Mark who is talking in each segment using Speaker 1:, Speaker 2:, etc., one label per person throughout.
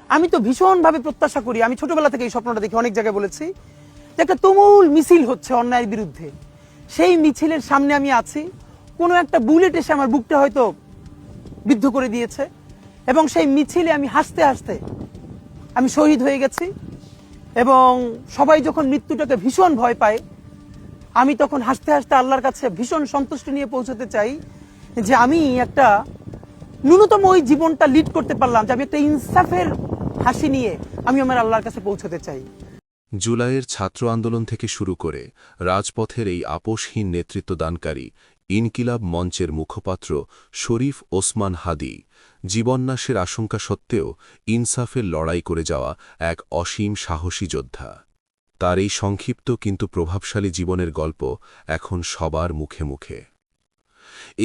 Speaker 1: আমি তো ভীষণভাবে প্রত্যাশা করি, আমি ছোটবেলা থেকে এই স্বপ্নটা দেখি, অনেক জায়গায় বলেছি যে একটা তুমুল মিছিল হচ্ছে অন্যায়ের বিরুদ্ধে, সেই মিছিলের সামনে আমি আছি, কোনো একটা বুলেট এসে আমার বুকটা হয়তো বিদ্ধ করে দিয়েছে, এবং সেই মিছিলে আমি হাসতে হাসতে আমি শহীদ হয়ে গেছি। এবং সবাই যখন মৃত্যুটাকে ভীষণ ভয় পায়, আমি তখন হাসতে হাসতে আল্লাহর কাছে ভীষণ সন্তুষ্টি নিয়ে পৌঁছতে চাই যে আমি একটা ন্যূনতম ওই জীবনটা লিড করতে পারলাম, যে আমি একটা ইনসাফের হাসি নিয়ে আমি আমার আল্লাহর কাছে পৌঁছতে চাই।
Speaker 2: জুলাইয়ের ছাত্র আন্দোলন থেকে শুরু করে রাজপথের এই আপোষহীন নেতৃত্বদানকারী ইনকিলাব মঞ্চের মুখপাত্র শরীফ ওসমান হাদি জীবননাশের আশঙ্কা সত্ত্বেও ইনসাফের লড়াই করে যাওয়া এক অসীম সাহসী যোদ্ধা। তার এই সংক্ষিপ্ত কিন্তু প্রভাবশালী জীবনের গল্প এখন সবার মুখে মুখে।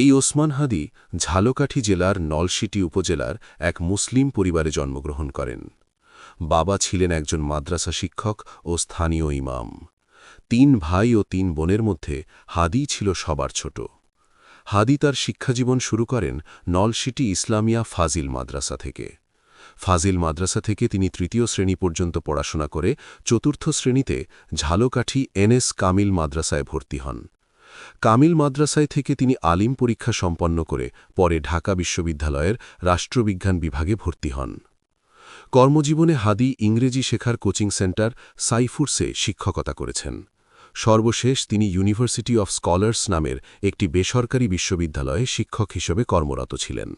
Speaker 2: এই ওসমান হাদি ঝালকাঠি জেলার নলসিটি উপজেলার এক মুসলিম পরিবারে জন্মগ্রহণ করেন। বাবা ছিলেন একজন মাদ্রাসা শিক্ষক ও স্থানীয় ইমাম। ৩ ভাই ও ৩ বোনের মধ্যে হাদি ছিল সবার ছোট। হাদি তার শিক্ষাজীবন শুরু করেন নলসিটি ইসলামিয়া ফাজিল মাদ্রাসা থেকে। ফাজিল মাদ্রাসা থেকে তিনি ৩য় শ্রেণী পর্যন্ত পড়াশোনা করে ৪র্থ শ্রেণীতে ঝালকাঠি এনএস কামিল মাদ্রাসায় ভর্তি হন। কামিল মাদ্রাসায় থেকে তিনি আলিম পরীক্ষা সম্পন্ন করে পরে ঢাকা বিশ্ববিদ্যালয়ের রাষ্ট্রবিজ্ঞান বিভাগে ভর্তি হন। কর্মজীবনে হাদি ইংরেজি শেখার কোচিং সেন্টার সাইফুরসে শিক্ষকতা করেছেন। সর্বশেষ তিনি ইউনিভার্সিটি অফ স্কলার্স নামের একটি বেসরকারি বিশ্ববিদ্যালয়ে শিক্ষক হিসেবে কর্মরত ছিলেন।